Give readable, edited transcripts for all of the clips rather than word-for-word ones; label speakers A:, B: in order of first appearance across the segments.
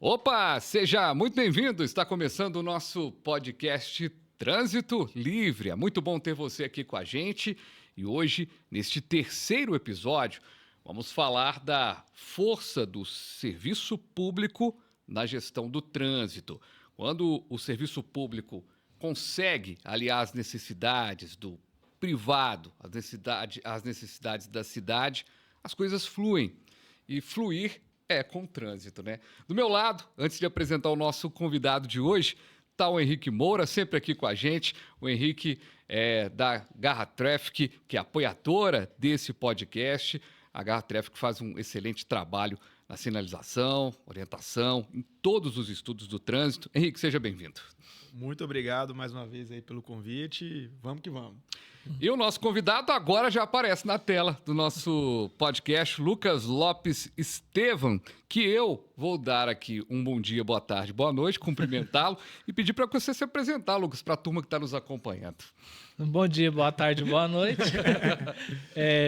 A: Opa, seja muito bem-vindo. Está começando o nosso podcast Trânsito Livre. É muito bom ter você aqui com a gente. E hoje, neste terceiro episódio, vamos falar da força do serviço público na gestão do trânsito. Quando o serviço público consegue aliar as necessidades do privado, as necessidades da cidade, as coisas fluem. E fluir é com o trânsito, né? Do meu lado, antes de apresentar o nosso convidado de hoje, está o Henrique Moura, sempre aqui com a gente. O Henrique é da Garra Traffic, que é apoiadora desse podcast. A Garra Traffic faz um excelente trabalho na sinalização, orientação, em todos os estudos do trânsito. Henrique, seja bem-vindo.
B: Muito obrigado mais uma vez aí pelo convite. Vamos que vamos.
A: E o nosso convidado agora já aparece na tela do nosso podcast, Lucas Lopes Estevam, que eu vou dar aqui um bom dia, boa tarde, boa noite, cumprimentá-lo e pedir para você se apresentar, Lucas, para a turma que está nos acompanhando.
C: Bom dia, boa tarde, boa noite.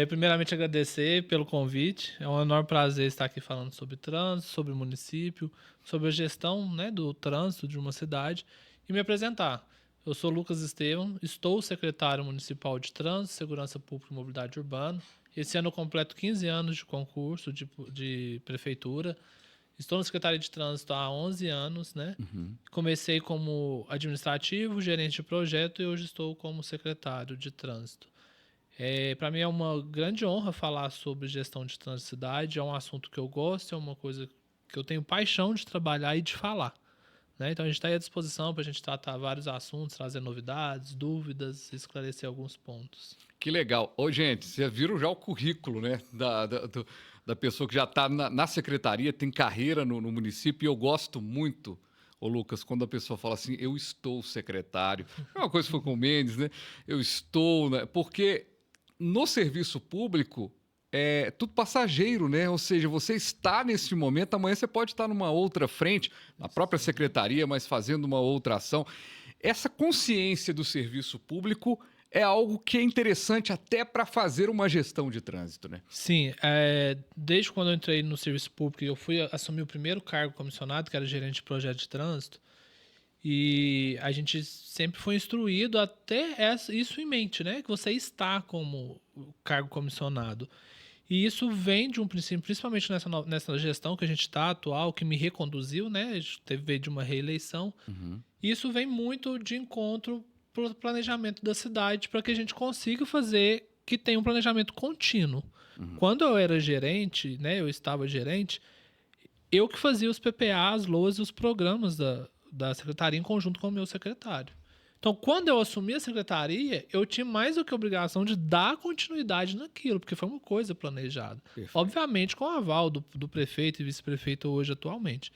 C: Primeiramente, agradecer pelo convite. É um enorme prazer estar aqui falando sobre trânsito, sobre o município, sobre a gestão, né, do trânsito de uma cidade e me apresentar. Eu sou Lucas Estevam, estou secretário municipal de Trânsito, Segurança Pública e Mobilidade Urbana. Esse ano eu completo 15 anos de concurso de prefeitura. Estou na Secretaria de Trânsito há 11 anos, né? Comecei como administrativo, gerente de projeto e hoje estou como secretário de Trânsito. Para mim é uma grande honra falar sobre gestão de trânsito de cidade. É um assunto que eu gosto, é uma coisa que eu tenho paixão de trabalhar e de falar. Então, a gente está aí à disposição para a gente tratar vários assuntos, trazer novidades, dúvidas, esclarecer alguns pontos.
A: Que legal. Ô, gente, vocês viram já o currículo, né, da pessoa que já está na secretaria, tem carreira no município, e eu gosto muito, ô Lucas, quando a pessoa fala assim, eu estou secretário. É uma coisa que foi com o Mendes, né? Eu estou, né? Porque no serviço público é tudo passageiro, né? Ou seja, você está nesse momento, amanhã você pode estar numa outra frente, na própria secretaria, mas fazendo uma outra ação. Essa consciência do serviço público é algo que é interessante até para fazer uma gestão de trânsito, né?
C: Sim, desde quando eu entrei no serviço público, eu fui assumir o primeiro cargo comissionado, que era gerente de projeto de trânsito, e a gente sempre foi instruído a ter isso em mente, né? Que você está como cargo comissionado. E isso vem de um princípio, principalmente nessa gestão que a gente está atual, que me reconduziu, né? Veio de uma reeleição. E isso vem muito de encontro para o planejamento da cidade, para que a gente consiga fazer que tenha um planejamento contínuo. Quando eu era gerente, né? Eu estava gerente, eu que fazia os PPA, as LOAs e os programas da secretaria em conjunto com o meu secretário. Então, quando eu assumi a secretaria, eu tinha mais do que a obrigação de dar continuidade naquilo, porque foi uma coisa planejada.
A: Perfeito.
C: Obviamente, com o aval do prefeito e vice-prefeito hoje, atualmente.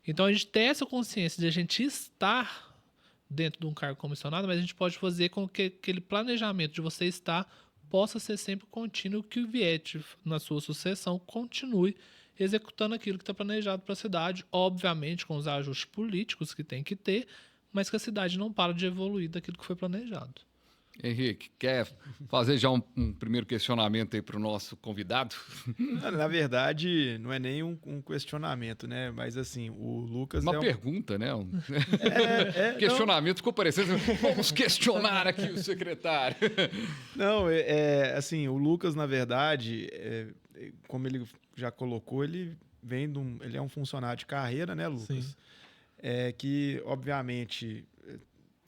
C: Então, a gente tem essa consciência de a gente estar dentro de um cargo comissionado, mas a gente pode fazer com que aquele planejamento de você estar possa ser sempre contínuo, que o vier na sua sucessão continue executando aquilo que está planejado para a cidade, obviamente com os ajustes políticos que tem que ter, mas que a cidade não para de evoluir daquilo que foi planejado.
A: Henrique, quer fazer já um primeiro questionamento aí para o nosso convidado?
B: Na verdade, não é nem um questionamento, né? Mas assim, o Lucas
A: Uma pergunta, né? Questionamento, ficou parecendo. Vamos questionar aqui o secretário.
B: Não, assim, o Lucas, na verdade, como ele já colocou, ele é um funcionário de carreira, né, Lucas?
C: Sim.
B: Que, obviamente,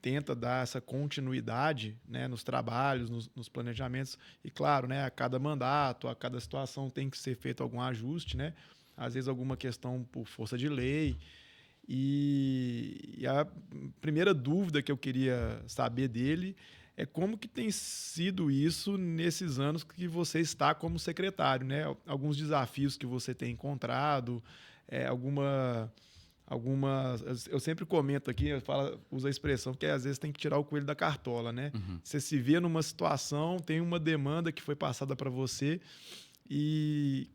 B: tenta dar essa continuidade, né, nos trabalhos, nos planejamentos. E, claro, né, a cada mandato, a cada situação tem que ser feito algum ajuste, né? Às vezes alguma questão por força de lei. E a primeira dúvida que eu queria saber dele é como que tem sido isso nesses anos que você está como secretário, né? Alguns desafios que você tem encontrado, eu sempre comento aqui, uso a expressão que às vezes tem que tirar o coelho da cartola, né? Você se vê numa situação, tem uma demanda que foi passada para você e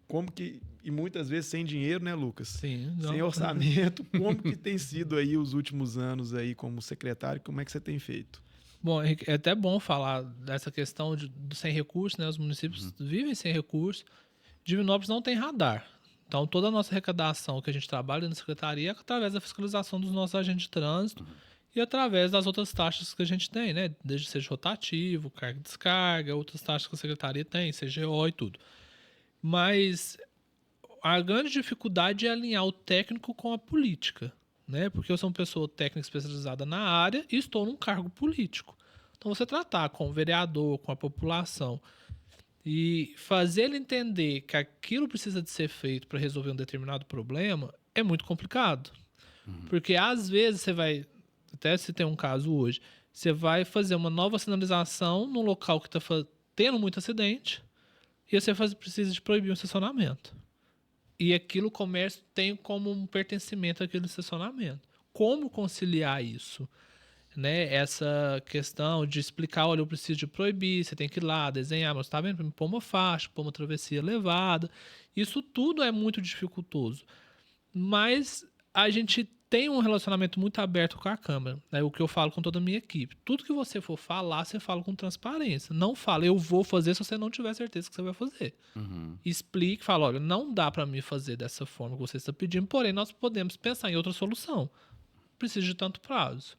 B: muitas vezes sem dinheiro, né, Lucas?
C: Sim.
B: Sem orçamento. Como que tem sido aí os últimos anos aí como secretário? Como é que você tem feito?
C: Bom, Henrique, é até bom falar dessa questão do sem recursos, né? Os municípios vivem sem recursos. Divinópolis não tem radar. Então, toda a nossa arrecadação que a gente trabalha na secretaria é através da fiscalização dos nossos agentes de trânsito e através das outras taxas que a gente tem, né? Desde seja rotativo, carga e descarga, outras taxas que a secretaria tem, CGO e tudo. Mas a grande dificuldade é alinhar o técnico com a política, né? Porque eu sou uma pessoa técnica especializada na área e estou num cargo político. Então, você tratar com o vereador, com a população e fazer ele entender que aquilo precisa de ser feito para resolver um determinado problema é muito complicado. Porque, às vezes, você vai... Até se tem um caso hoje, você vai fazer uma nova sinalização num local que está tendo muito acidente e você precisa de proibir um estacionamento. E aquilo o comércio tem como um pertencimento àquele estacionamento. Como conciliar isso? Né? Essa questão de explicar, olha, eu preciso de proibir, você tem que ir lá, desenhar, mas tá vendo? Pôr uma faixa, pôr uma travessia elevada. Isso tudo é muito dificultoso. Mas a gente tem um relacionamento muito aberto com a Câmara. É o que eu falo com toda a minha equipe. Tudo que você for falar, você fala com transparência. Não fala, eu vou fazer se você não tiver certeza que você vai fazer. Explique, fala, olha, não dá para mim fazer dessa forma que você está pedindo, porém nós podemos pensar em outra solução. Precisa de tanto prazo.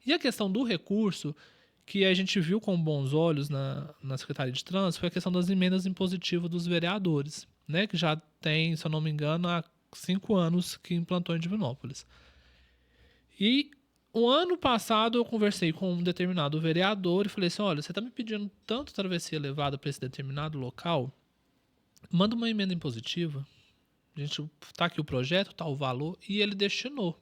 C: E a questão do recurso, que a gente viu com bons olhos na Secretaria de Trânsito, foi a questão das emendas impositivas dos vereadores, né? Que já tem, se eu não me engano, há 5 anos que implantou em Divinópolis. E o ano passado eu conversei com um determinado vereador e falei assim, olha, você está me pedindo tanto travessia elevada para esse determinado local, manda uma emenda impositiva, a gente tá aqui o projeto, tá o valor, e ele destinou.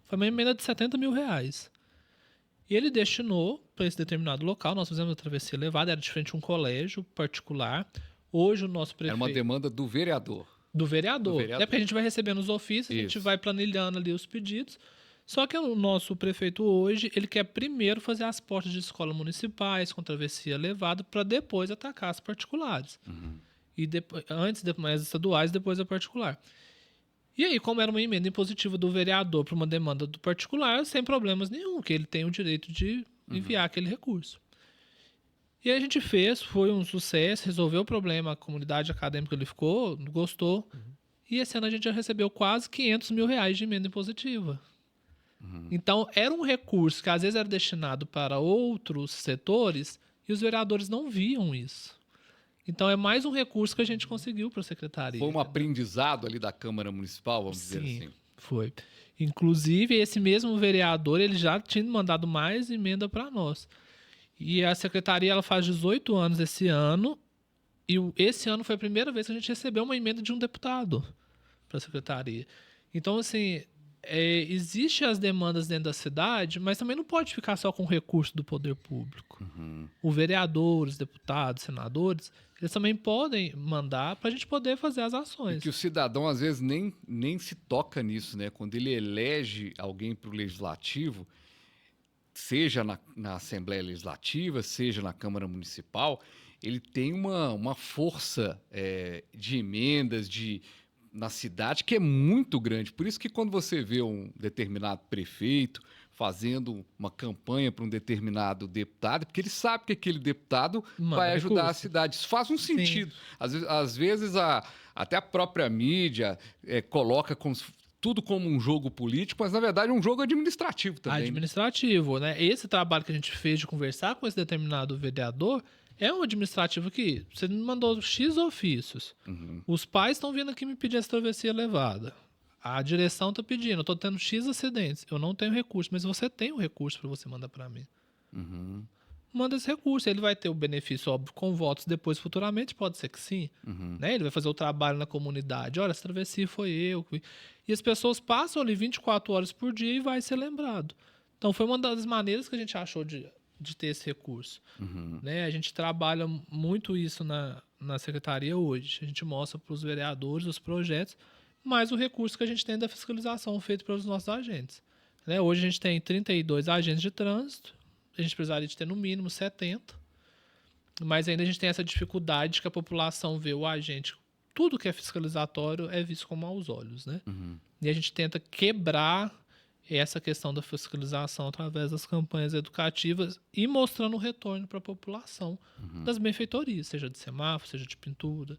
C: Foi uma emenda de R$70 mil. E ele destinou para esse determinado local, nós fizemos a travessia elevada, era de frente a um colégio particular. Hoje o nosso prefeito...
A: Era uma demanda do vereador.
C: Do vereador. É porque a gente vai recebendo os ofícios, a gente vai planilhando ali os pedidos. Só que o nosso prefeito hoje, ele quer primeiro fazer as portas de escolas municipais com travessia elevada para depois atacar as particulares. E antes as estaduais, depois a particular. E aí, como era uma emenda impositiva do vereador para uma demanda do particular, sem problemas nenhum, que ele tem o direito de enviar aquele recurso. E aí a gente fez, foi um sucesso, resolveu o problema, a comunidade acadêmica ele ficou, gostou. E esse ano a gente já recebeu quase R$500 mil de emenda impositiva. Então, era um recurso que às vezes era destinado para outros setores e os vereadores não viam isso. Então, é mais um recurso que a gente conseguiu para a secretaria.
A: Foi um aprendizado ali da Câmara Municipal, vamos dizer assim.
C: Foi. Inclusive, esse mesmo vereador, ele já tinha mandado mais emenda para nós. E a secretaria ela faz 18 anos esse ano, e esse ano foi a primeira vez que a gente recebeu uma emenda de um deputado para a secretaria. Então, assim, existem as demandas dentro da cidade, mas também não pode ficar só com o recurso do poder público. O vereador, os deputados, senadores, eles também podem mandar para a gente poder fazer as ações.
A: E que o cidadão, às vezes, nem se toca nisso, né? Quando ele elege alguém para o legislativo, seja na Assembleia Legislativa, seja na Câmara Municipal, ele tem uma força de emendas na cidade que é muito grande. Por isso que quando você vê um determinado prefeito fazendo uma campanha para um determinado deputado, porque ele sabe que aquele deputado vai ajudar a cidade. Isso faz um sentido. Às vezes até a própria mídia coloca tudo como um jogo político, mas na verdade é um jogo administrativo também.
C: Administrativo, né? Esse trabalho que a gente fez de conversar com esse determinado vereador é um administrativo que você me mandou X ofícios. Os pais estão vindo aqui me pedir essa travessia elevada. A direção está pedindo, eu estou tendo X acidentes. Eu não tenho recurso, mas você tem o recurso para você mandar para mim. Manda esse recurso. Ele vai ter o benefício, óbvio, com votos depois, futuramente, pode ser que sim. Né? Ele vai fazer o trabalho na comunidade. Olha, essa travessia foi eu. E as pessoas passam ali 24 horas por dia e vai ser lembrado. Então, foi uma das maneiras que a gente achou de ter esse recurso. Né? A gente trabalha muito isso na secretaria hoje. A gente mostra para os vereadores os projetos, mais o recurso que a gente tem da fiscalização feito pelos nossos agentes. Né? Hoje a gente tem 32 agentes de trânsito, a gente precisaria de ter no mínimo 70, mas ainda a gente tem essa dificuldade que a população vê o agente, tudo que é fiscalizatório é visto com maus olhos. Né? E a gente tenta quebrar essa questão da fiscalização através das campanhas educativas e mostrando o retorno para a população das benfeitorias, seja de semáforo, seja de pintura,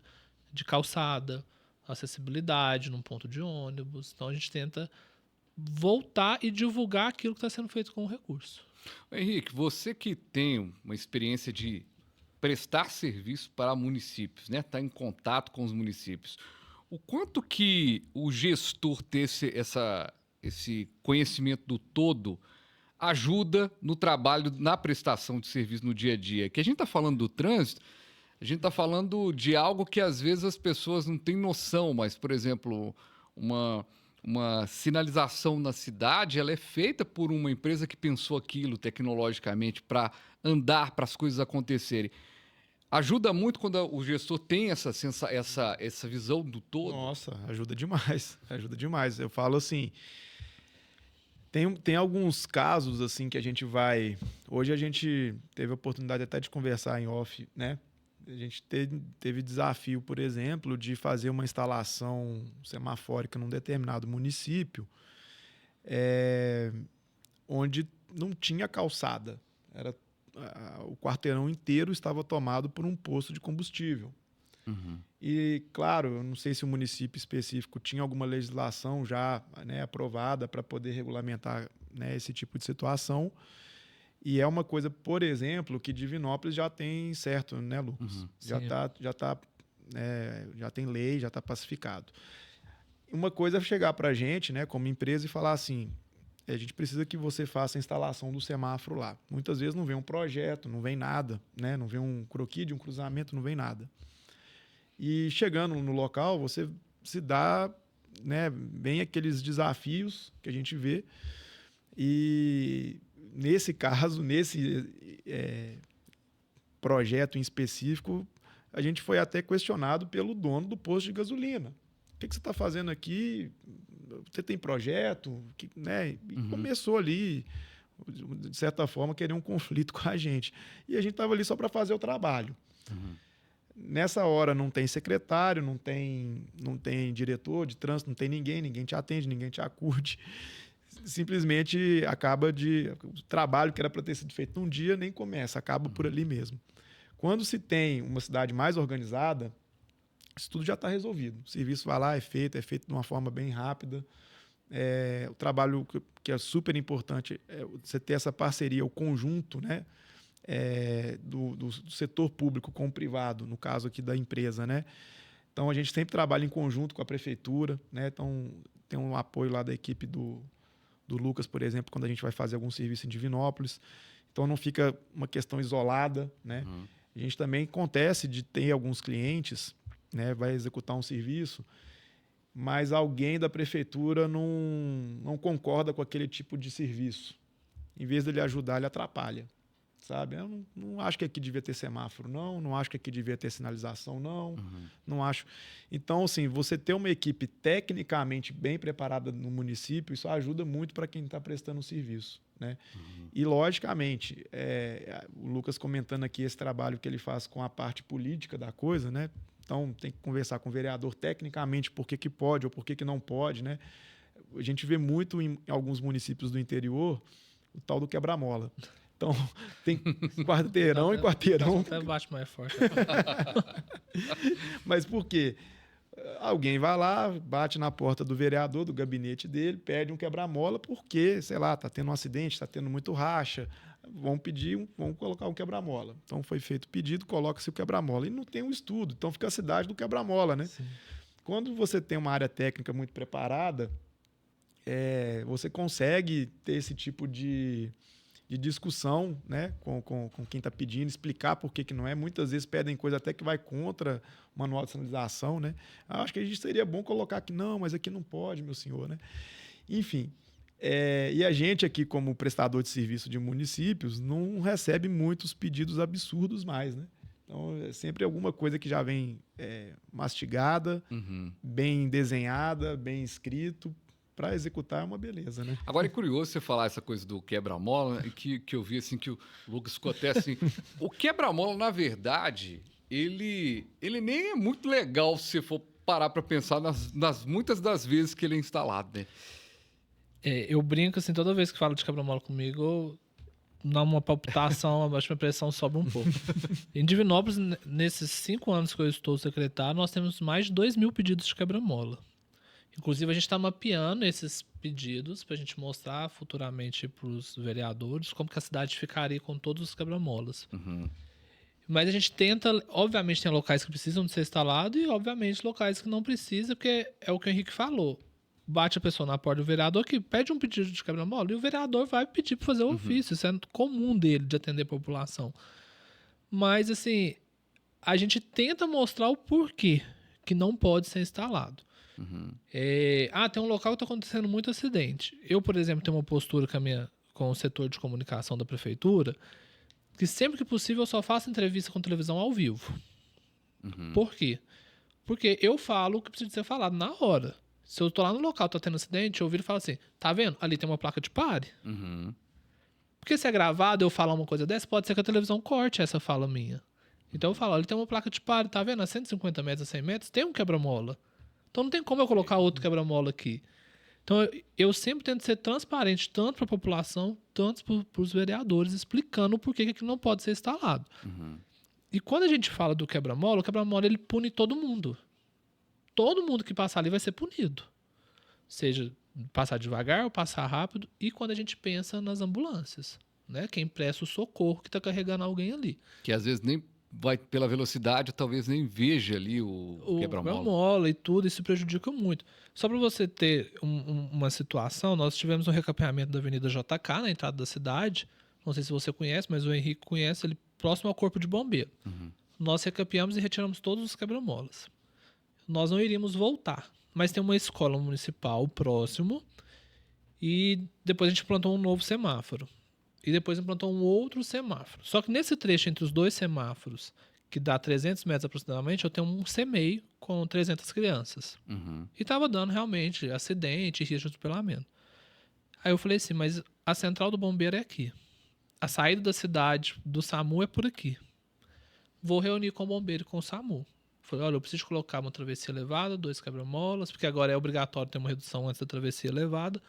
C: de calçada, acessibilidade num ponto de ônibus. Então a gente tenta voltar e divulgar aquilo que está sendo feito com o recurso.
A: Henrique, você que tem uma experiência de prestar serviço para municípios, né? Tá em contato com os municípios. O quanto que o gestor ter esse conhecimento do todo ajuda no trabalho, na prestação de serviço no dia a dia? Que a gente está falando do trânsito, a gente está falando de algo que às vezes as pessoas não têm noção, mas, por exemplo, uma sinalização na cidade, ela é feita por uma empresa que pensou aquilo tecnologicamente para andar, para as coisas acontecerem. Ajuda muito quando o gestor tem essa visão do todo?
B: Nossa, ajuda demais. Ajuda demais. Eu falo assim, tem alguns casos assim que a gente vai... Hoje a gente teve a oportunidade até de conversar em off, né? A gente teve desafio, por exemplo, de fazer uma instalação semafórica num determinado município, onde não tinha calçada. O quarteirão inteiro estava tomado por um posto de combustível.
A: Uhum.
B: E, claro, eu não sei se o município específico tinha alguma legislação já, né, aprovada para poder regulamentar, né, esse tipo de situação. E é uma coisa, por exemplo, que Divinópolis já tem certo, né, Lucas?
A: Uhum.
B: Já tem lei, já está pacificado. Uma coisa é chegar para a gente, né, como empresa, e falar assim: a gente precisa que você faça a instalação do semáforo lá. Muitas vezes não vem um projeto, não vem nada, né? Não vem um croquis de um cruzamento, não vem nada. E chegando no local, você se dá, né, bem aqueles desafios que a gente vê. E nesse caso, nesse projeto em específico, a gente foi até questionado pelo dono do posto de gasolina. O que você está fazendo aqui? Você tem projeto? Né? E começou ali, de certa forma, a querer um conflito com a gente. E a gente estava ali só para fazer o trabalho.
A: Uhum.
B: Nessa hora não tem secretário, não tem diretor de trânsito, não tem ninguém te atende, ninguém te acude. Simplesmente o trabalho que era para ter sido feito num dia nem começa, acaba por ali mesmo. Quando se tem uma cidade mais organizada, isso tudo já está resolvido. O serviço vai lá, é feito de uma forma bem rápida. O trabalho que é super importante é você ter essa parceria, o conjunto, né, do setor público com o privado, no caso aqui da empresa, né? Então, a gente sempre trabalha em conjunto com a prefeitura, né? Então, tem um apoio lá da equipe do Lucas, por exemplo, quando a gente vai fazer algum serviço em Divinópolis. Então, não fica uma questão isolada, né?
A: Uhum.
B: A gente também acontece de ter alguns clientes, né, vai executar um serviço, mas alguém da prefeitura não concorda com aquele tipo de serviço. Em vez dele ajudar, ele atrapalha. Sabe? Eu não acho que aqui devia ter semáforo, não acho que aqui devia ter sinalização, não acho. Então, assim, você ter uma equipe tecnicamente bem preparada no município, isso ajuda muito para quem está prestando o serviço, né? E, logicamente, o Lucas comentando aqui esse trabalho que ele faz com a parte política da coisa, né? Então, tem que conversar com o vereador tecnicamente por que pode ou por que não pode, né? A gente vê muito em alguns municípios do interior o tal do quebra-mola. Então, tem quarteirão e quarteirão.
C: Até bate mais forte.
B: Mas por quê? Alguém vai lá, bate na porta do vereador, do gabinete dele, pede um quebra-mola porque, sei lá, está tendo um acidente, está tendo muito racha, vamos colocar um quebra-mola. Então, foi feito o pedido, coloca-se o quebra-mola. E não tem um estudo, então fica a cidade do quebra-mola, né? Sim. Quando você tem uma área técnica muito preparada, você consegue ter esse tipo de discussão, né, com quem está pedindo, explicar por que não é. Muitas vezes pedem coisa até que vai contra o manual de sinalização, né? Acho que a gente seria bom colocar aqui, não, mas aqui não pode, meu senhor, né? Enfim, e a gente aqui, como prestador de serviço de municípios, não recebe muitos pedidos absurdos mais, né? Então, é sempre alguma coisa que já vem mastigada, bem desenhada, bem escrito. Para executar é uma beleza, né?
A: Agora é curioso você falar essa coisa do quebra-mola, que eu vi assim que o Lucas ficou até assim. O quebra-mola, na verdade, ele nem é muito legal se você for parar para pensar nas muitas das vezes que ele é instalado, né?
C: Eu brinco assim, toda vez que falo de quebra-mola comigo, dá uma palpitação, abaixo da pressão sobe um pouco. Em Divinópolis, nesses 5 anos que eu estou secretário, nós temos mais de 2.000 pedidos de quebra-mola. Inclusive, a gente está mapeando esses pedidos para a gente mostrar futuramente para os vereadores como que a cidade ficaria com todos os quebra-molas. Mas a gente tenta, obviamente tem locais que precisam de ser instalados e obviamente locais que não precisam, porque é o que o Henrique falou. Bate a pessoa na porta do vereador que pede um pedido de quebra-mola e o vereador vai pedir para fazer o ofício. Isso é comum dele, de atender a população. Mas, assim, a gente tenta mostrar o porquê que não pode ser instalado. Tem um local que está acontecendo muito acidente. Eu, por exemplo, tenho uma postura com o setor de comunicação da prefeitura que sempre que possível eu só faço entrevista com televisão ao vivo. Por quê? Porque eu falo o que precisa ser falado na hora. Se eu tô lá no local, tá tendo acidente, eu viro e falo assim, tá vendo? Ali tem uma placa de pare. Porque se é gravado eu falar uma coisa dessa, pode ser que a televisão corte essa fala minha. Então eu falo, ali tem uma placa de pare, tá vendo? A 150 metros, a 100 metros, tem um quebra-mola. Então não tem como eu colocar outro quebra-mola aqui. Então eu sempre tento ser transparente, tanto para a população, tanto para os vereadores, explicando o porquê que aquilo não pode ser instalado. E quando a gente fala do quebra-mola, o quebra-mola ele pune todo mundo. Todo mundo que passar ali vai ser punido. Seja passar devagar ou passar rápido. E quando a gente pensa nas ambulâncias, né? Quem presta o socorro que está carregando alguém ali.
A: Que às vezes nem vai pela velocidade, talvez nem veja ali o quebra-mola.
C: Quebra-mola e tudo, isso prejudica muito. Só para você ter uma situação, nós tivemos um recapeamento da Avenida JK, na entrada da cidade. Não sei se você conhece, mas o Henrique conhece, ele próximo ao Corpo de Bombeiro. Nós recapeamos e retiramos todos os quebra-molas. Nós não iríamos voltar, mas tem uma escola municipal próximo e depois a gente implantou um novo semáforo. E depois implantou um outro semáforo. Só que nesse trecho entre os dois semáforos, que dá 300 metros aproximadamente, eu tenho um CMEI com 300 crianças. E estava dando realmente acidente, risco de atropelamento. Aí eu falei assim, mas a central do bombeiro é aqui. A saída da cidade do SAMU é por aqui. Vou reunir com o bombeiro e com o SAMU. Falei, olha, eu preciso colocar uma travessia elevada, 2 quebra-molas, porque agora é obrigatório ter uma redução antes da travessia elevada.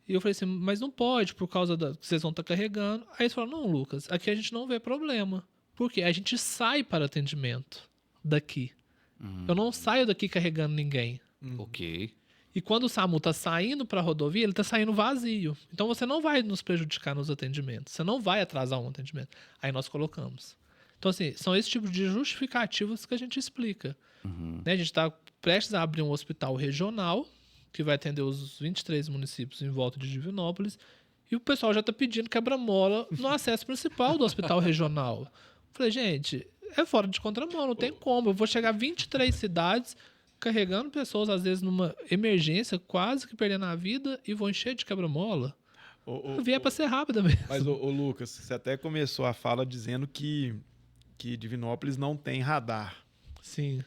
C: E eu falei assim, mas não pode, por causa da que vocês vão estar carregando. Aí eles falaram, não, Lucas, aqui a gente não vê problema. Por quê? A gente sai para atendimento daqui. Eu não saio daqui carregando ninguém.
A: Ok.
C: E quando o SAMU está saindo para a rodovia, ele está saindo vazio. Então você não vai nos prejudicar nos atendimentos. Você não vai atrasar um atendimento. Aí nós colocamos. Então, assim, são esse tipo de justificativas que a gente explica. Né? A gente está prestes a abrir um hospital regional que vai atender os 23 municípios em volta de Divinópolis, e o pessoal já está pedindo quebra-mola no acesso principal do hospital regional. Falei, gente, é fora de contramão, não tem como. Eu vou chegar a 23 cidades carregando pessoas, às vezes numa emergência, quase que perdendo a vida, e vou encher de quebra-mola. Vier para ser rápida mesmo.
B: Mas, Lucas, você até começou a fala dizendo que Divinópolis não tem radar.
C: Sim.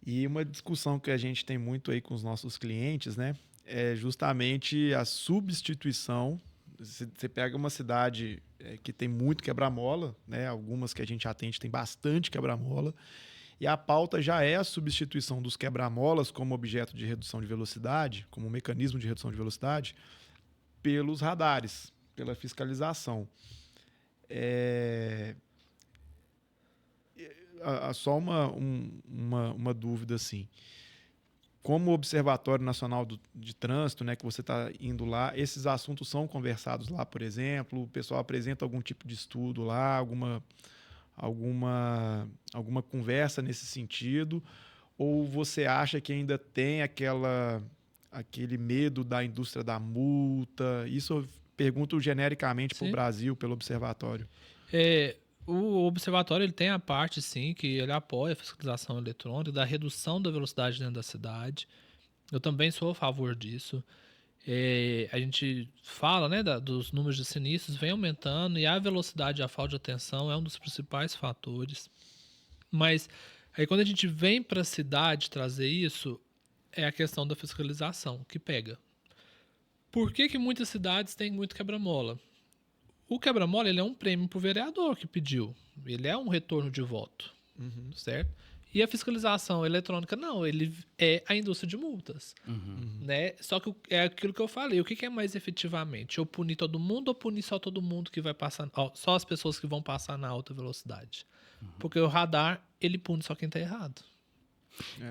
B: E uma discussão que a gente tem muito aí com os nossos clientes, né, é justamente a substituição. Você pega uma cidade que tem muito quebra-mola, né, algumas que a gente atende tem bastante quebra-mola, e a pauta já é a substituição dos quebra-molas como objeto de redução de velocidade, como mecanismo de redução de velocidade, pelos radares, pela fiscalização. Só uma dúvida assim. Como o Observatório Nacional de Trânsito, né, que você está indo lá, esses assuntos são conversados lá, por exemplo? O pessoal apresenta algum tipo de estudo lá, alguma conversa nesse sentido? Ou você acha que ainda tem aquele medo da indústria da multa? Isso eu pergunto genericamente para o Brasil, pelo Observatório.
C: O Observatório ele tem a parte, sim, que ele apoia a fiscalização eletrônica, da redução da velocidade dentro da cidade. Eu também sou a favor disso. A gente fala, né, dos números de sinistros, vem aumentando, e a velocidade e a falta de atenção é um dos principais fatores. Mas aí quando a gente vem para a cidade trazer isso, é a questão da fiscalização, que pega. Por que muitas cidades têm muito quebra-mola? O quebra-mola ele é um prêmio para o vereador que pediu. Ele é um retorno de voto, certo? E a fiscalização eletrônica, não, ele é a indústria de multas. Né? Só que é aquilo que eu falei, o que é mais efetivamente? Eu punir todo mundo ou punir só todo mundo que vai passar, só as pessoas que vão passar na alta velocidade? Porque o radar, ele pune só quem está errado.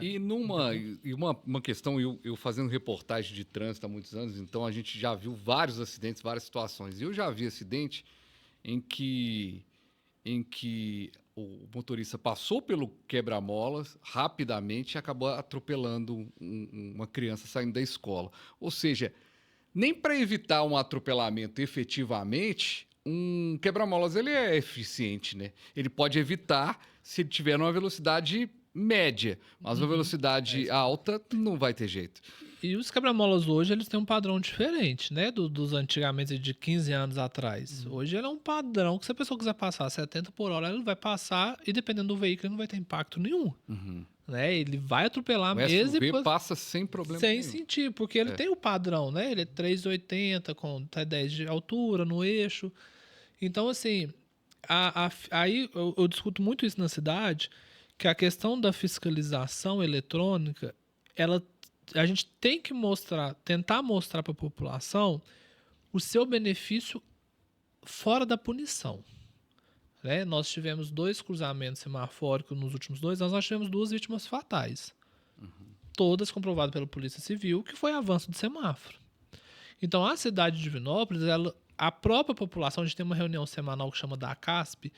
A: E uma questão, eu fazendo reportagem de trânsito há muitos anos, então a gente já viu vários acidentes, várias situações. E eu já vi acidente em que o motorista passou pelo quebra-molas rapidamente e acabou atropelando uma criança saindo da escola. Ou seja, nem para evitar um atropelamento efetivamente, um quebra-molas ele é eficiente, né? Ele pode evitar se ele tiver numa velocidade média, mas uma velocidade alta não vai ter jeito.
C: E os quebra-molas hoje, eles têm um padrão diferente, né? Dos antigamente, de 15 anos atrás. Hoje ele é um padrão que se a pessoa quiser passar 70 por hora, ele vai passar e dependendo do veículo, ele não vai ter impacto nenhum. Né? Ele vai atropelar mesmo.
A: O SUV passa sem problema
C: sem
A: nenhum.
C: sentir, porque ele tem o padrão, né? Ele é 3,80 com até 10 de altura no eixo. Então, assim, aí eu discuto muito isso na cidade, que a questão da fiscalização eletrônica, a gente tem que tentar mostrar para a população o seu benefício fora da punição. Né? Nós tivemos 2 cruzamentos semafóricos nos últimos 2 anos, nós tivemos 2 vítimas fatais. Todas comprovadas pela Polícia Civil, que foi avanço de semáforo. Então, a cidade de Divinópolis, a própria população, a gente tem uma reunião semanal que chama da ACASP,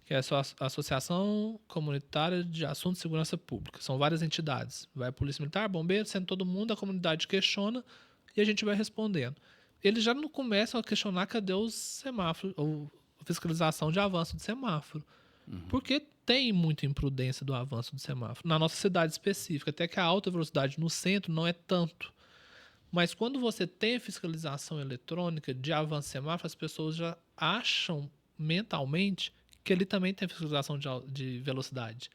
C: que é a Associação Comunitária de Assuntos de Segurança Pública. São várias entidades. Vai a Polícia Militar, Bombeiro, sendo todo mundo, a comunidade questiona e a gente vai respondendo. Eles já não começam a questionar cadê os semáforos, ou fiscalização de avanço de semáforo. Porque tem muita imprudência do avanço do semáforo. Na nossa cidade específica, até que a alta velocidade no centro não é tanto. Mas quando você tem fiscalização eletrônica de avanço de semáforo, as pessoas já acham mentalmente que ele também tem fiscalização de velocidade.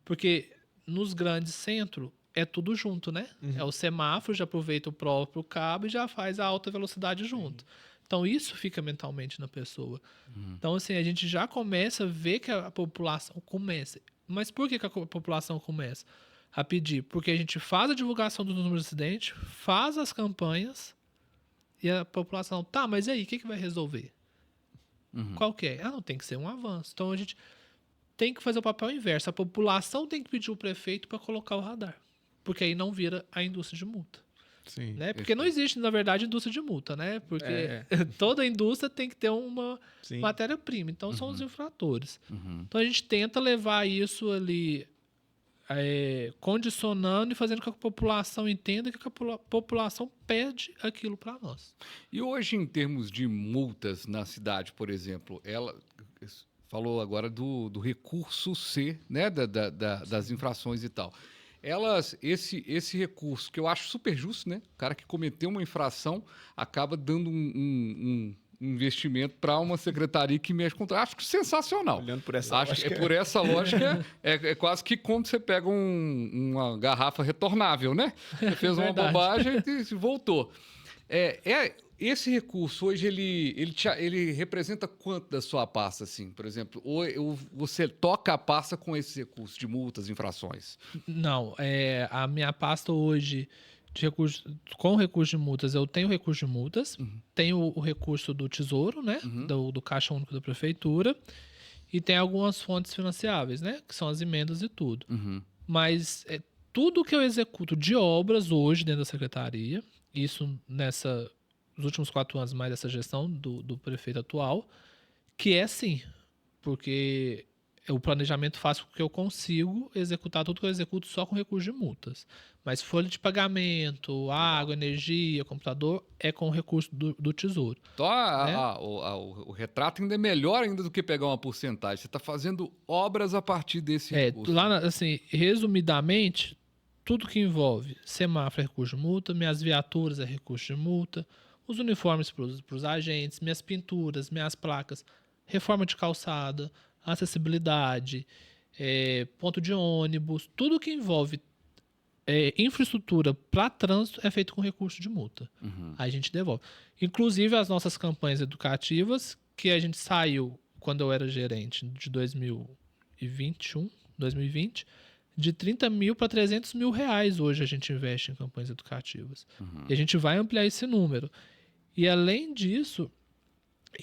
C: Porque nos grandes centros é tudo junto, né? É o semáforo, já aproveita o próprio cabo e já faz a alta velocidade junto. Então, isso fica mentalmente na pessoa. Então, assim, a gente já começa a ver que a população começa. Mas por que a população começa a pedir? Porque a gente faz a divulgação dos números de acidente, faz as campanhas e a população, tá, mas e aí, o que vai resolver? Qual que é? Não, tem que ser um avanço. Então, a gente tem que fazer o papel inverso. A população tem que pedir o prefeito para colocar o radar. Porque aí não vira a indústria de multa.
B: Sim.
C: Né? Porque não existe, na verdade, indústria de multa, né? Porque toda indústria tem que ter uma matéria-prima. Então, são os infratores. Então, a gente tenta levar isso ali condicionando e fazendo com que a população entenda que a população pede aquilo para nós.
A: E hoje, em termos de multas na cidade, por exemplo, ela falou agora do recurso C, né, das infrações e tal. Esse recurso, que eu acho super justo, né? O cara que cometeu uma infração acaba dando um investimento para uma secretaria que mexe com... Acho que sensacional.
B: Olhando por essa lógica.
A: Por essa lógica, é quase que quando você pega uma garrafa retornável, né? Você fez uma bobagem e voltou. Esse recurso, hoje, ele representa quanto da sua pasta, assim? Por exemplo, ou você toca a pasta com esse recurso de multas, infrações?
C: Não, a minha pasta hoje... com recurso de multas, eu tenho recurso de multas, tenho o recurso do Tesouro, né? Do Caixa Único da Prefeitura, e tem algumas fontes financiáveis, né? Que são as emendas e tudo. Mas tudo que eu executo de obras hoje dentro da secretaria, isso nos últimos 4 anos mais dessa gestão do prefeito atual, que é assim, porque o planejamento faz com que eu consigo executar tudo que eu executo só com recurso de multas. Mas folha de pagamento, água, energia, computador, é com recurso do Tesouro.
A: Então, o retrato ainda é melhor ainda do que pegar uma porcentagem. Você está fazendo obras a partir desse recurso.
C: Lá, assim, resumidamente, tudo que envolve semáforo é recurso de multa, minhas viaturas é recurso de multa, os uniformes para os agentes, minhas pinturas, minhas placas, reforma de calçada, acessibilidade, ponto de ônibus, tudo que envolve infraestrutura para trânsito é feito com recurso de multa. Aí a gente devolve. Inclusive as nossas campanhas educativas, que a gente saiu quando eu era gerente de 2020, de 30 mil para 300 mil reais hoje a gente investe em campanhas educativas. E a gente vai ampliar esse número. E além disso,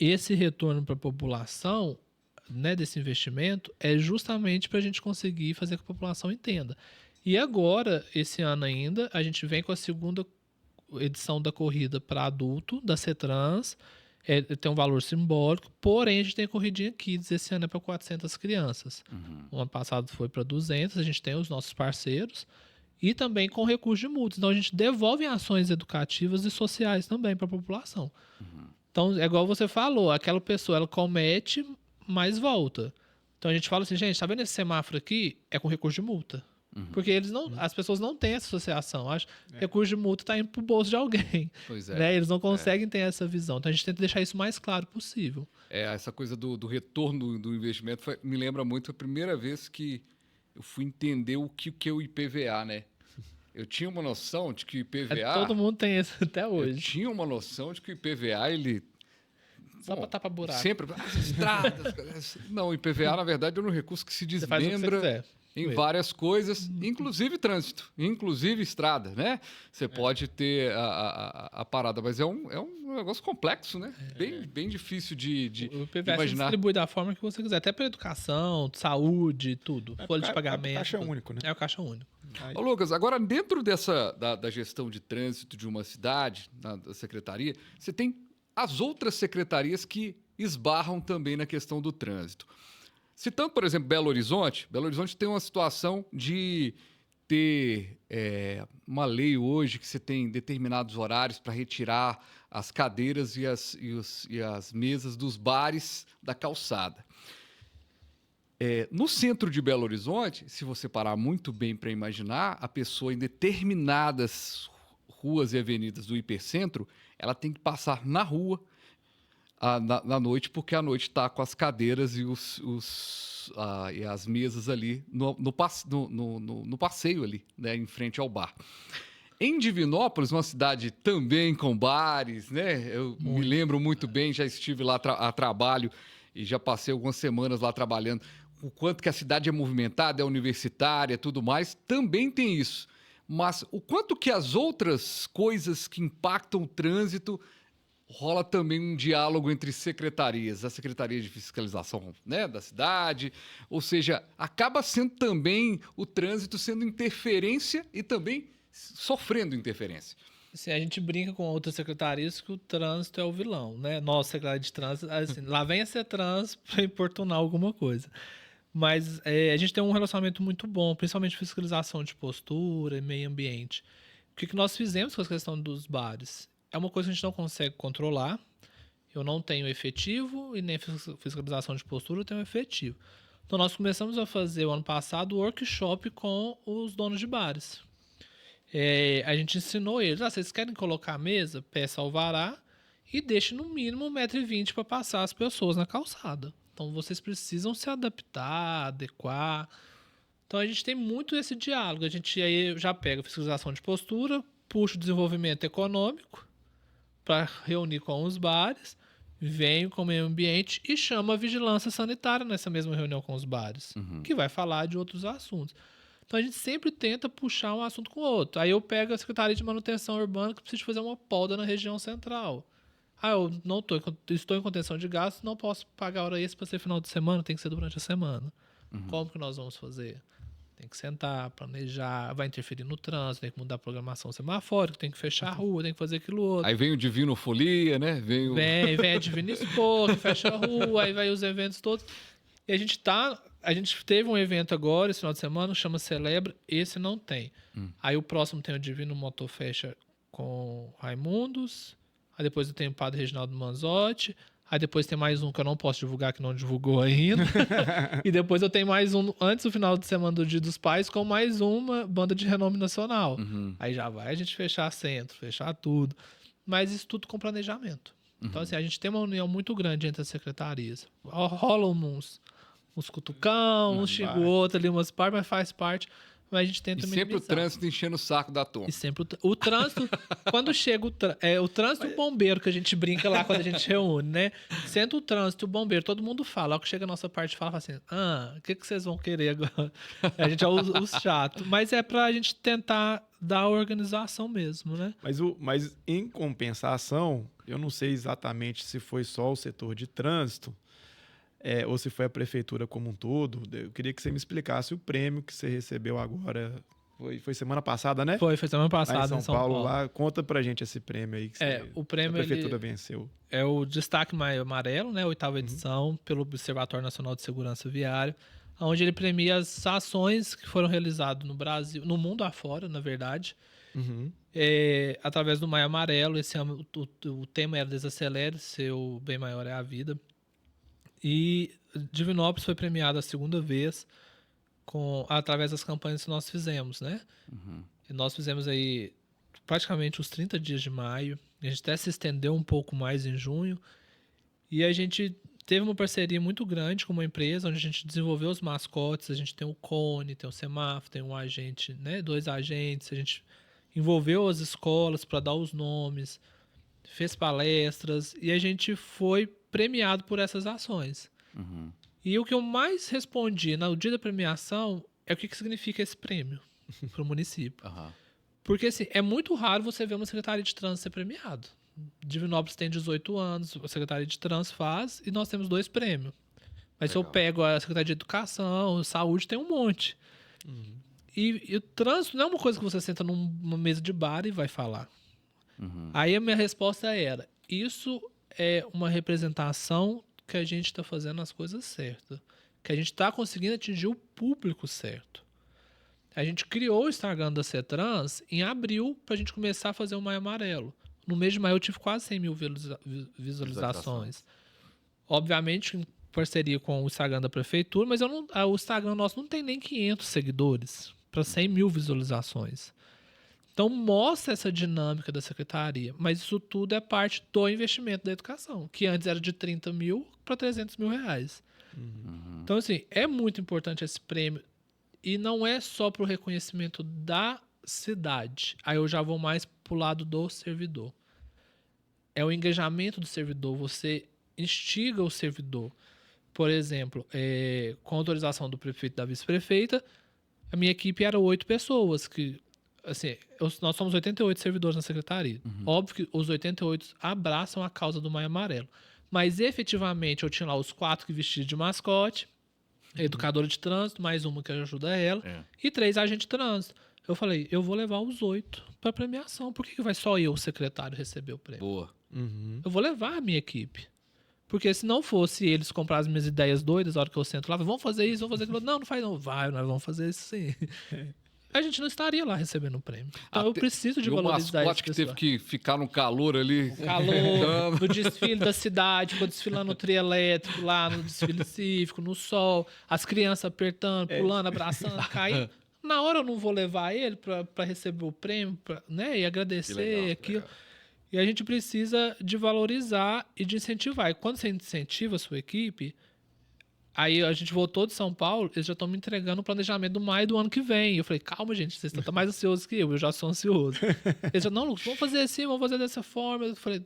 C: esse retorno para a população, né, desse investimento é justamente para a gente conseguir fazer com que a população entenda. E agora, esse ano ainda, a gente vem com a segunda edição da corrida para adulto, da CETRANS, tem um valor simbólico, porém a gente tem a corridinha Kids, esse ano é para 400 crianças. O ano passado foi para 200, a gente tem os nossos parceiros, e também com recurso de multas. Então a gente devolve em ações educativas e sociais também para a população. Então, é igual você falou, aquela pessoa, ela comete, mas volta. Então a gente fala assim, gente, tá vendo esse semáforo aqui? É com recurso de multa. Porque as pessoas não têm essa associação. Acho que recurso de multa está indo pro bolso de alguém.
A: Pois é.
C: Né? Eles não conseguem ter essa visão. Então a gente tenta deixar isso o mais claro possível.
A: Essa coisa do retorno do investimento me lembra muito a primeira vez que eu fui entender o que é o IPVA, né? Eu tinha uma noção de que o IPVA...
C: Todo mundo tem isso até
A: Eu
C: hoje.
A: tinha uma noção de que o IPVA, ele...
C: Só para tapar buraco.
A: Sempre... estradas... Não, o IPVA, na verdade, é um recurso que se
C: Você faz o que você
A: desmembra
C: quiser.
A: em várias coisas, inclusive trânsito, inclusive estrada, né? Você pode ter a parada, mas é um negócio complexo, né? Bem difícil de
C: O IPVA se
A: imaginar.
C: distribui da forma que você quiser. Até para educação, saúde, tudo. Folha de pagamento.
B: É o caixa único, né?
C: É o caixa único.
A: Ô, Lucas, agora dentro da gestão de trânsito de uma cidade, da secretaria, você tem as outras secretarias que esbarram também na questão do trânsito. Citando, por exemplo, Belo Horizonte tem uma situação de ter uma lei hoje que você tem determinados horários para retirar as cadeiras e as mesas dos bares da calçada. No centro de Belo Horizonte, se você parar muito bem para imaginar, a pessoa em determinadas ruas e avenidas do hipercentro, ela tem que passar na rua na noite, porque a noite está com as cadeiras e as mesas ali no passeio ali, né, em frente ao bar. Em Divinópolis, uma cidade também com bares, né? Eu me lembro muito bem, já estive lá a trabalho e já passei algumas semanas lá trabalhando. O quanto que a cidade é movimentada, é universitária, tudo mais, também tem isso. Mas o quanto que as outras coisas que impactam o trânsito, rola também um diálogo entre secretarias, a Secretaria de Fiscalização, né, da cidade, ou seja, acaba sendo também o trânsito sendo interferência e também sofrendo interferência.
C: Assim, a gente brinca com outras secretarias que o trânsito é o vilão, né? Nossa secretaria de trânsito, assim, lá vem a CETRANS para importunar alguma coisa. Mas a gente tem um relacionamento muito bom, principalmente fiscalização de postura e meio ambiente. O que nós fizemos com a questão dos bares? É uma coisa que a gente não consegue controlar. Eu não tenho efetivo e nem fiscalização de postura eu tenho efetivo. Então, nós começamos a fazer, o ano passado, o workshop com os donos de bares. A gente ensinou eles, vocês querem colocar a mesa? Peça alvará e deixe no mínimo 1,20 m para passar as pessoas na calçada. Então, vocês precisam se adaptar, adequar. Então, a gente tem muito esse diálogo. A gente aí já pega a fiscalização de postura, puxa o desenvolvimento econômico para reunir com os bares, vem com o meio ambiente e chama a vigilância sanitária nessa mesma reunião com os bares, que vai falar de outros assuntos. Então, a gente sempre tenta puxar um assunto com o outro. Aí eu pego a Secretaria de Manutenção Urbana que precisa fazer uma poda na região central. Eu não estou em contenção de gastos, não posso pagar hora extra para ser final de semana, tem que ser durante a semana. Como que nós vamos fazer? Tem que sentar, planejar, vai interferir no trânsito, tem que mudar a programação semafórica, tem que fechar a rua, tem que fazer aquilo outro.
A: Aí vem o Divino Folia, né? Vem
C: a Divino Expo, que fecha a rua, aí vai os eventos todos. E a gente teve um evento agora, esse final de semana, chama Celebra, esse não tem. Aí o próximo tem o Divino Motofecha com Raimundos, aí depois eu tenho o Padre Reginaldo Manzotti, aí depois tem mais um que eu não posso divulgar, que não divulgou ainda. E depois eu tenho mais um, antes do final de semana do Dia dos Pais, com mais uma banda de renome nacional. Aí já vai a gente fechar centro, fechar tudo. Mas isso tudo com planejamento. Então, assim, a gente tem uma união muito grande entre as secretarias. Rolam uns cutucão, uns xinga o outro ali, umas partes, mas faz parte. mas a gente tenta
A: E sempre o
C: minimizar.
A: trânsito enchendo o saco da turma.
C: E sempre o trânsito, quando chega o trânsito e o bombeiro, que a gente brinca lá quando a gente reúne, né? Sendo o trânsito e o bombeiro, todo mundo fala. Ao que chega a nossa parte, fala assim, o que vocês vão querer agora? A gente é os chatos. Mas é pra gente tentar dar a organização mesmo, né?
B: Mas em compensação, eu não sei exatamente se foi só o setor de trânsito, ou se foi a prefeitura como um todo. Eu queria que você me explicasse o prêmio que você recebeu agora. Foi semana passada, né?
C: Foi semana passada
B: lá em São Paulo. Lá, conta pra gente esse prêmio aí que
C: o prêmio,
B: a prefeitura venceu.
C: É o Destaque Maio Amarelo, né? 8ª edição, pelo Observatório Nacional de Segurança Viária, onde ele premia as ações que foram realizadas no Brasil, no mundo afora, na verdade, através do Maio Amarelo. Esse ano o tema era Desacelere, seu bem maior é a vida. E Divinópolis foi premiada a segunda vez através das campanhas que nós fizemos, né? E nós fizemos aí praticamente os 30 dias de maio. A gente até se estendeu um pouco mais em junho. E a gente teve uma parceria muito grande com uma empresa, onde a gente desenvolveu os mascotes. A gente tem o Cone, tem o semáforo, tem um agente, né? 2 agentes. A gente envolveu as escolas para dar os nomes, fez palestras e a gente foi premiado por essas ações. E o que eu mais respondi no dia da premiação é o que significa esse prêmio para o município. Porque assim, é muito raro você ver uma Secretaria de Trânsito ser premiado. Divinópolis tem 18 anos, a Secretaria de Trânsito faz, e nós temos 2 prêmios. Mas se eu pego a Secretaria de Educação, Saúde, tem um monte. E o trânsito não é uma coisa que você senta numa mesa de bar e vai falar. Aí a minha resposta era, isso é uma representação que a gente está fazendo as coisas certas. Que a gente está conseguindo atingir o público certo. A gente criou o Instagram da CETRANS em abril para a gente começar a fazer o Maio Amarelo. No mês de maio eu tive quase 100 mil visualizações. Obviamente em parceria com o Instagram da prefeitura, mas o Instagram nosso não tem nem 500 seguidores para 100 mil visualizações. Então mostra essa dinâmica da secretaria, mas isso tudo é parte do investimento da educação, que antes era de 30 mil para 300 mil reais. Então assim, é muito importante esse prêmio e não é só para o reconhecimento da cidade. Aí eu já vou mais para o lado do servidor. É o engajamento do servidor, você instiga o servidor. Por exemplo, com autorização do prefeito e da vice-prefeita, a minha equipe era 8 pessoas, que assim, nós somos 88 servidores na secretaria. Óbvio que os 88 abraçam a causa do Maio Amarelo. Mas, efetivamente, eu tinha lá os 4 que vestiam de mascote, educadora de trânsito, mais uma que ajuda ela, e 3 agentes de trânsito. Eu falei, eu vou levar os 8 para premiação. Por que vai só eu, o secretário, receber o prêmio?
A: Boa.
C: Eu vou levar a minha equipe. Porque se não fosse eles comprar as minhas ideias doidas, a hora que eu sento lá, vamos fazer isso, vamos fazer aquilo. Não faz não. Vai, nós vamos fazer isso sim. A gente não estaria lá recebendo o prêmio. Então eu preciso de valorizar isso.
A: O mascote que teve que ficar no calor ali.
C: Calor, no desfile da cidade, ficou desfilando no trio elétrico, lá no desfile cívico, no sol, as crianças apertando, pulando, abraçando, caindo. Na hora eu não vou levar ele para receber o prêmio, né? E agradecer aquilo. E a gente precisa de valorizar e de incentivar. E quando você incentiva a sua equipe, aí a gente voltou de São Paulo, eles já estão me entregando o planejamento do maio do ano que vem. Eu falei, calma, gente, vocês estão mais ansiosos que eu já sou ansioso. Eles já, não, Lucas, vamos fazer assim, vamos fazer dessa forma. Eu falei,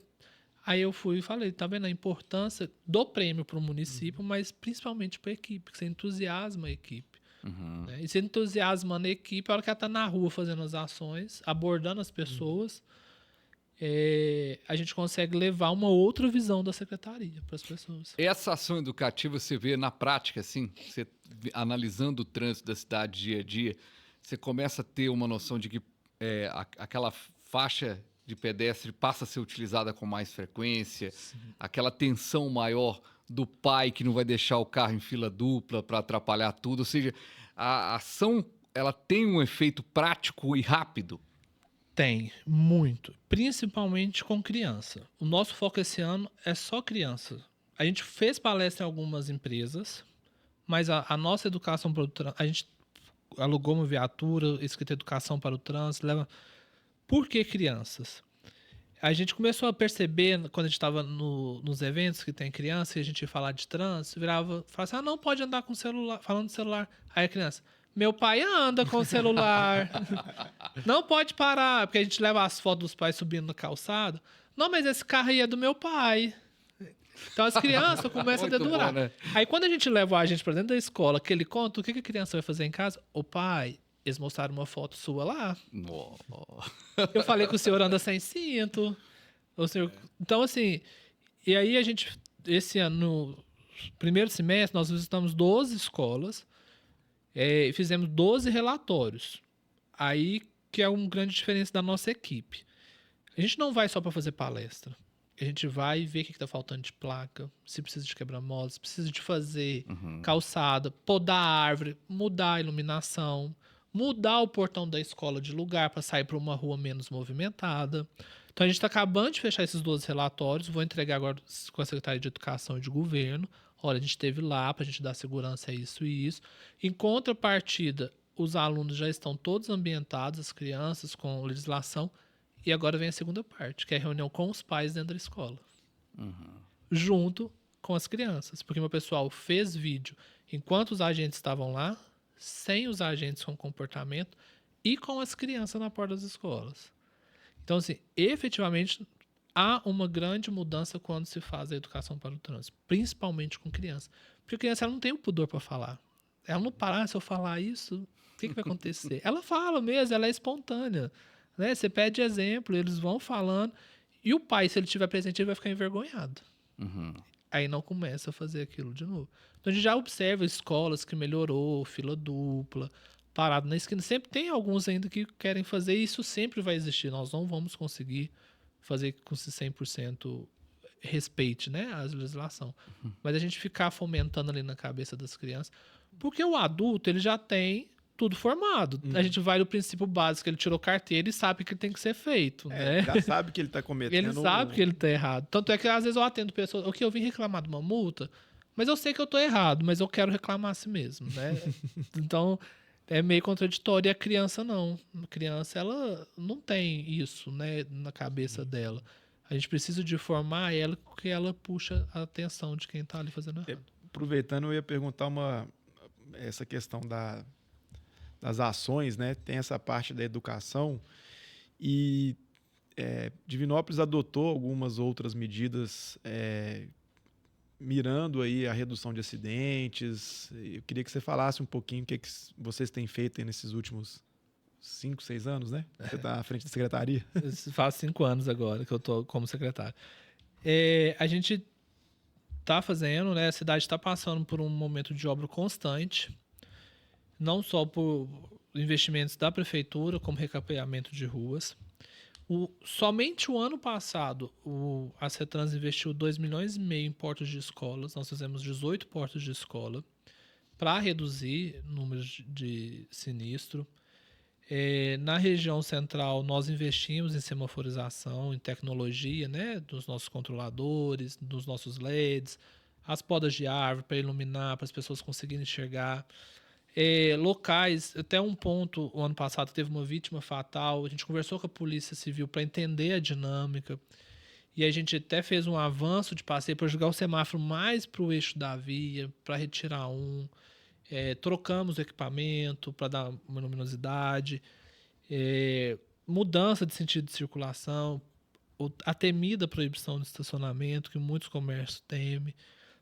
C: aí eu fui e falei, tá vendo a importância do prêmio para o município, mas principalmente para a equipe, que você entusiasma a equipe. Né? E você entusiasma a equipe, a hora que ela está na rua fazendo as ações, abordando as pessoas, a gente consegue levar uma outra visão da secretaria para as pessoas.
A: Essa ação educativa você vê na prática, assim, você analisando o trânsito da cidade dia a dia, você começa a ter uma noção de que aquela faixa de pedestre passa a ser utilizada com mais frequência, aquela atenção maior do pai que não vai deixar o carro em fila dupla para atrapalhar tudo, ou seja, a ação ela tem um efeito prático e rápido.
C: Tem, muito. Principalmente com criança. O nosso foco esse ano é só criança. A gente fez palestra em algumas empresas, mas a nossa educação para o trânsito, a gente alugou uma viatura, escrita educação para o trânsito. Por que crianças? A gente começou a perceber, quando a gente estava nos eventos que tem criança, e a gente ia falar de trânsito, falava assim, não, pode andar com celular, falando de celular. Aí a criança, Meu pai anda com o celular. Não pode parar, porque a gente leva as fotos dos pais subindo na calçada. Não, mas esse carro aí é do meu pai. Então as crianças começam a
A: Muito
C: dedurar.
A: bom, né?
C: Aí quando a gente leva a gente pra dentro da escola, que ele conta o que a criança vai fazer em casa, o pai, eles mostraram uma foto sua lá.
A: Nó.
C: Eu falei que o senhor anda sem cinto. O senhor... Então, assim, e aí a gente, esse ano, no primeiro semestre, nós visitamos 12 escolas e fizemos 12 relatórios. Aí que é uma grande diferença da nossa equipe. A gente não vai só para fazer palestra. A gente vai ver o que está faltando de placa, se precisa de quebra-mola, se precisa de fazer calçada, podar a árvore, mudar a iluminação, mudar o portão da escola de lugar para sair para uma rua menos movimentada. Então a gente está acabando de fechar esses 12 relatórios, vou entregar agora com a Secretaria de Educação e de Governo. Olha, a gente esteve lá para a gente dar segurança a isso e isso. Em contrapartida, os alunos já estão todos ambientados, as crianças, com legislação. E agora vem a segunda parte, que é a reunião com os pais dentro da escola. Junto com as crianças. Porque meu pessoal fez vídeo enquanto os agentes estavam lá, sem os agentes com comportamento e com as crianças na porta das escolas. Então, assim, efetivamente, há uma grande mudança quando se faz a educação para o trânsito, principalmente com criança. Porque a criança ela não tem o pudor para falar. Ela não para, se eu falar isso, o que vai acontecer? Ela fala mesmo, ela é espontânea. Né? Você pede exemplo, eles vão falando. E o pai, se ele estiver presente, ele vai ficar envergonhado. Aí não começa a fazer aquilo de novo. Então a gente já observa escolas que melhorou, fila dupla, parado na esquina. Sempre tem alguns ainda que querem fazer e isso sempre vai existir. Nós não vamos conseguir fazer com esse 100% respeite, né, a legislação. Mas a gente ficar fomentando ali na cabeça das crianças. Porque o adulto, ele já tem tudo formado. A gente vai do princípio básico, ele tirou carteira e sabe que tem que ser feito, né?
B: Já sabe que ele está cometendo...
C: Ele sabe que ele tá errado. Tanto é que às vezes eu atendo pessoas, ok, eu vim reclamar de uma multa, mas eu sei que eu tô errado, mas eu quero reclamar assim mesmo, né? Então, é meio contraditório. E a criança não. A criança, ela não tem isso, né, na cabeça dela. A gente precisa de formar ela porque ela puxa a atenção de quem tá ali fazendo errado.
B: Aproveitando, eu ia perguntar essa questão das ações, né? Tem essa parte da educação e Divinópolis adotou algumas outras medidas mirando aí a redução de acidentes. Eu queria que você falasse um pouquinho o que vocês têm feito aí nesses últimos 5, 6 anos, né? Você está à frente da secretaria.
C: Faz 5 anos agora que eu tô como secretário. A gente está fazendo, né? A cidade está passando por um momento de obra constante, não só por investimentos da prefeitura, como recapeamento de ruas. Somente o ano passado, a CETRANS investiu 2,5 milhões em portas de escolas. Nós fizemos 18 portas de escola para reduzir números de sinistro. Na região central, nós investimos em semaforização, em tecnologia, né, dos nossos controladores, dos nossos LEDs, as podas de árvore para iluminar, para as pessoas conseguirem enxergar. Locais, até um ponto, o ano passado teve uma vítima fatal, a gente conversou com a Polícia Civil para entender a dinâmica, e a gente até fez um avanço de passeio para jogar o semáforo mais para o eixo da via, para retirar trocamos o equipamento para dar uma luminosidade, mudança de sentido de circulação, a temida proibição de estacionamento, que muitos comércios temem.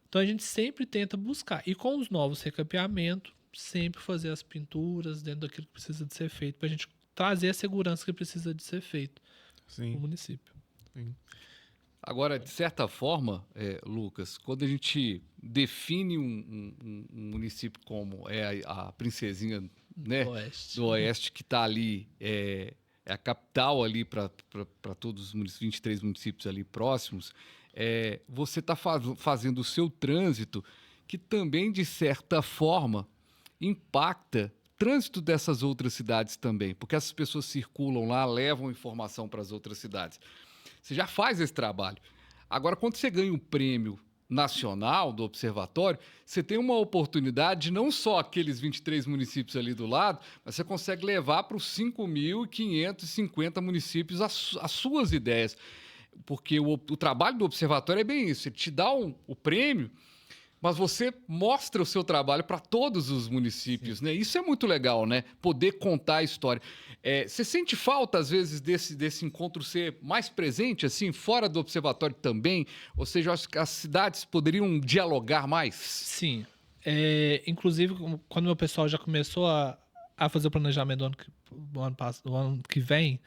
C: Então a gente sempre tenta buscar, e com os novos recapeamentos, sempre fazer as pinturas dentro daquilo que precisa de ser feito, para a gente trazer a segurança que precisa de ser feito no município.
B: Sim.
A: Agora, de certa forma, Lucas, quando a gente define um município como a Princesinha, né, do Oeste, que está ali, é a capital ali para todos os 23 municípios ali próximos, você está fazendo o seu trânsito, que também, de certa forma, impacta o trânsito dessas outras cidades também, porque essas pessoas circulam lá, levam informação para as outras cidades. Você já faz esse trabalho. Agora, quando você ganha um prêmio nacional do Observatório, você tem uma oportunidade de não só aqueles 23 municípios ali do lado, mas você consegue levar para os 5.550 municípios as suas ideias. Porque o trabalho do Observatório é bem isso. Ele te dá o prêmio, Mas você mostra o seu trabalho para todos os municípios, né? Isso é muito legal, né? Poder contar a história. Você sente falta, às vezes, desse encontro ser mais presente, assim, fora do observatório também? Ou seja, acho que as cidades poderiam dialogar mais?
C: Sim. Inclusive, quando o meu pessoal já começou a fazer o planejamento do ano que vem.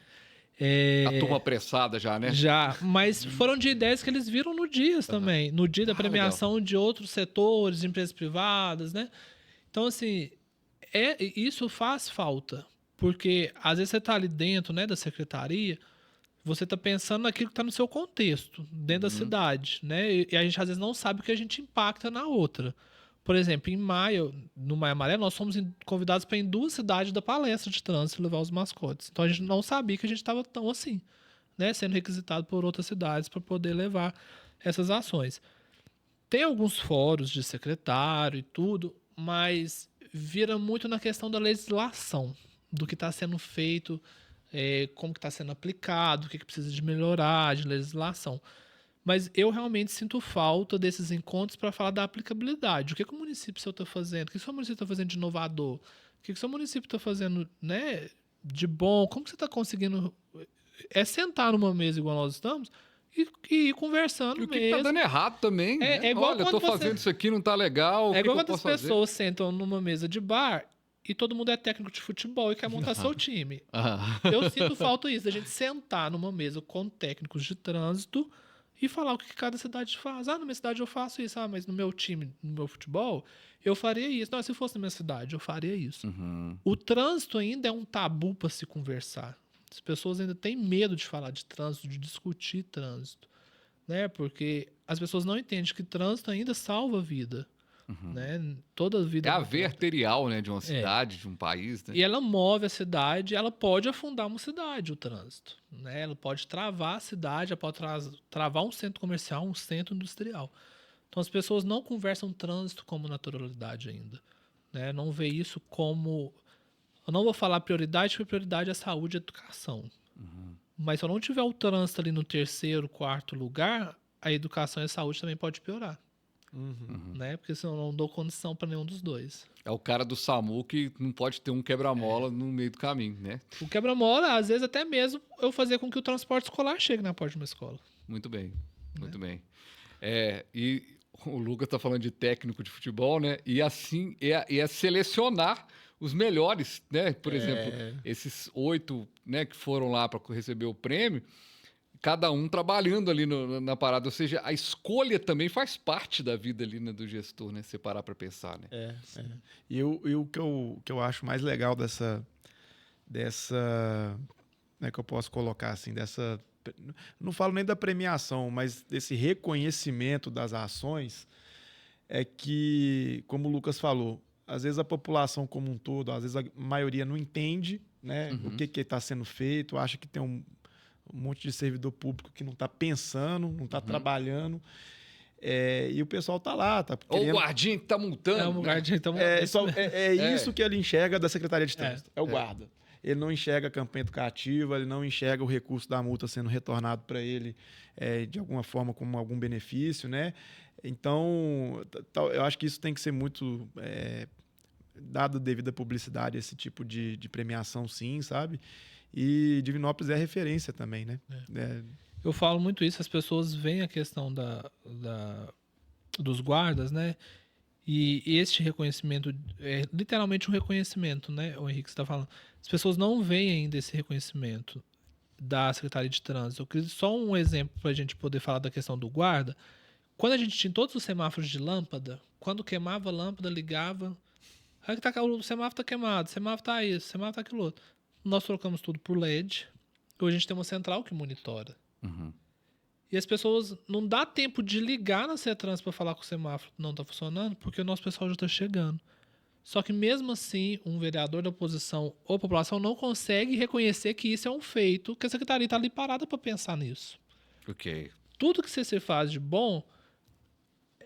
A: A turma apressada já, né?
C: Já, mas foram de ideias que eles viram no Dias também. No dia da premiação de outros setores, de empresas privadas, né? Então, assim, isso faz falta. Porque, às vezes, você está ali dentro, né, da secretaria, você está pensando naquilo que está no seu contexto, dentro da cidade, né? E a gente, às vezes, não sabe o que a gente impacta na outra. Por exemplo, no Maio Amarelo, nós fomos convidados para ir em 2 cidades da palestra de trânsito levar os mascotes. Então, a gente não sabia que a gente estava tão assim, né? Sendo requisitado por outras cidades para poder levar essas ações. Tem alguns fóruns de secretário e tudo, mas vira muito na questão da legislação, do que está sendo feito, como que está sendo aplicado, o que precisa de melhorar, de legislação. Mas eu realmente sinto falta desses encontros para falar da aplicabilidade. O que o município seu está fazendo? O que o seu município está fazendo de inovador? O que o seu município está fazendo, né, de bom? Como que você está conseguindo sentar numa mesa igual nós estamos e ir conversando
A: E o que
C: mesmo.
A: está dando errado também, né?
C: Igual
A: Olha, eu tô fazendo isso aqui, não tá legal.
C: É igual quando
A: que eu
C: as
A: posso fazer?
C: pessoas sentam numa mesa de bar e todo mundo é técnico de futebol e quer montar seu time. Eu sinto falta disso, da gente sentar numa mesa com técnicos de trânsito e falar o que cada cidade faz. Na minha cidade eu faço isso. Mas no meu time, no meu futebol, eu faria isso. Não, se fosse na minha cidade, eu faria isso. O trânsito ainda é um tabu para se conversar. As pessoas ainda têm medo de falar de trânsito, de discutir trânsito, né? Porque as pessoas não entendem que trânsito ainda salva a vida. Né? Toda a vida.
A: É a veia arterial, né, de uma cidade, de um país, né?
C: E ela move a cidade, ela pode afundar uma cidade, o trânsito, né? Ela pode travar a cidade, ela pode travar um centro comercial, um centro industrial. Então as pessoas não conversam trânsito como naturalidade ainda, né? Não vê isso como... Eu não vou falar prioridade, porque prioridade é saúde e educação. Mas se eu não tiver o trânsito ali no 3º, 4º lugar, a educação e a saúde também pode piorar. Né? Porque senão eu não dou condição para nenhum dos dois.
A: É o cara do SAMU que não pode ter um quebra-mola no meio do caminho, né?
C: O quebra-mola, às vezes, até mesmo eu fazer com que o transporte escolar chegue na porta de uma escola.
A: Muito bem, muito bem. E o Lucas está falando de técnico de futebol, né? E assim, é selecionar os melhores, né? Por exemplo, esses 8, né, que foram lá para receber o prêmio, cada um trabalhando ali na parada. Ou seja, a escolha também faz parte da vida ali, né, do gestor, né? Se parar para pensar, né?
B: E o que eu acho mais legal dessa como é que eu posso colocar assim, não falo nem da premiação, mas desse reconhecimento das ações, é que, como o Lucas falou, às vezes a população como um todo, às vezes a maioria não entende, né, o que está sendo feito, acha que tem um monte de servidor público que não está pensando, não está trabalhando. E o pessoal está lá. Tá querendo...
A: Ou o guardinha que está multando.
C: O guardinha que tá multando.
B: Isso que ele enxerga da Secretaria de Trânsito. É o guarda. Ele não enxerga a campanha educativa, ele não enxerga o recurso da multa sendo retornado para ele de alguma forma como algum benefício, né? Então, eu acho que isso tem que ser muito dado devida publicidade, esse tipo de premiação, sim, sabe? E Divinópolis é referência também, né?
C: Eu falo muito isso, as pessoas veem a questão dos guardas, né? E este reconhecimento é literalmente um reconhecimento, né? O Henrique está falando. As pessoas não veem ainda esse reconhecimento da Secretaria de Trânsito. Eu queria só um exemplo para a gente poder falar da questão do guarda. Quando a gente tinha todos os semáforos de lâmpada, quando queimava a lâmpada, ligava. O semáforo está queimado, o semáforo está isso, o semáforo está aquilo outro. Nós trocamos tudo por LED. Hoje a gente tem uma central que monitora. E as pessoas não dá tempo de ligar na CETRANS para falar que o semáforo não está funcionando, porque o nosso pessoal já está chegando. Só que mesmo assim, um vereador da oposição ou a população não consegue reconhecer que isso é um feito, que a secretaria está ali parada para pensar nisso.
A: Ok.
C: Tudo que você faz de bom,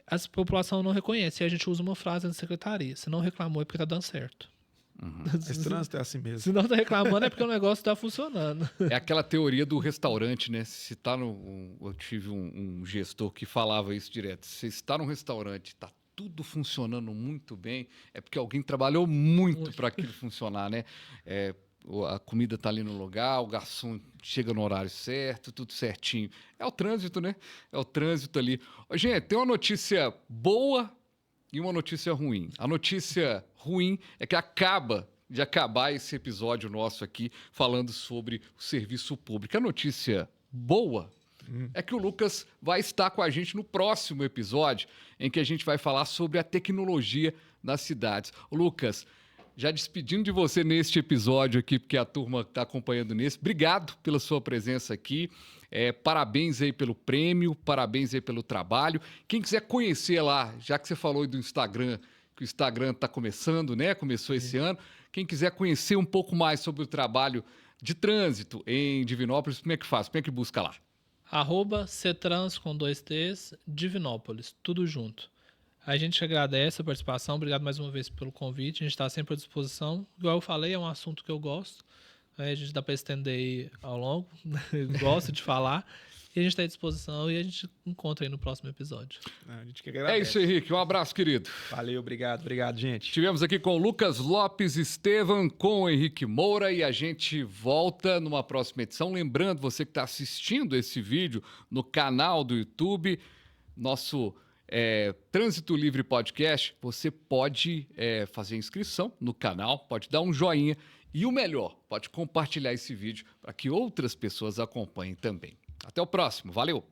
C: a população não reconhece. E a gente usa uma frase da secretaria: se não reclamou é porque está dando certo.
B: Esse trânsito é assim mesmo.
C: Se não está reclamando é porque o negócio está funcionando.
A: É aquela teoria do restaurante, né? Se tá eu tive um gestor que falava isso direto. Se está num restaurante, tá tudo funcionando muito bem, é porque alguém trabalhou muito para aquilo funcionar, né? A comida está ali no lugar, o garçom chega no horário certo, tudo certinho. É o trânsito, né? É o trânsito ali. Ô, gente, tem uma notícia boa e uma notícia ruim. A notícia ruim é que acaba de acabar esse episódio nosso aqui falando sobre o serviço público. A notícia boa é que o Lucas vai estar com a gente no próximo episódio, em que a gente vai falar sobre a tecnologia nas cidades. Ô, Lucas, já despedindo de você neste episódio aqui, porque a turma está acompanhando nesse, obrigado pela sua presença aqui. Parabéns aí pelo prêmio, parabéns aí pelo trabalho. Quem quiser conhecer lá, já que você falou aí do Instagram, que o Instagram está começando, né? Começou esse ano. Quem quiser conhecer um pouco mais sobre o trabalho de trânsito em Divinópolis, como é que faz? Como é que busca lá?
C: @ctrans com 2 T's, Divinópolis, tudo junto. A gente agradece a participação, obrigado mais uma vez pelo convite, a gente está sempre à disposição. Igual eu falei, é um assunto que eu gosto, a gente dá para estender aí ao longo, gosto de falar, e a gente está à disposição e a gente encontra aí no próximo episódio.
B: A gente que agradece.
A: É isso, Henrique, um abraço, querido.
B: Valeu, obrigado, gente.
A: Estivemos aqui com o Lucas Lopes Estevam, com o Henrique Moura, e a gente volta numa próxima edição. Lembrando, você que está assistindo esse vídeo no canal do YouTube, nosso Trânsito Livre Podcast, você pode fazer inscrição no canal, pode dar um joinha e o melhor, pode compartilhar esse vídeo para que outras pessoas acompanhem também. Até o próximo, valeu!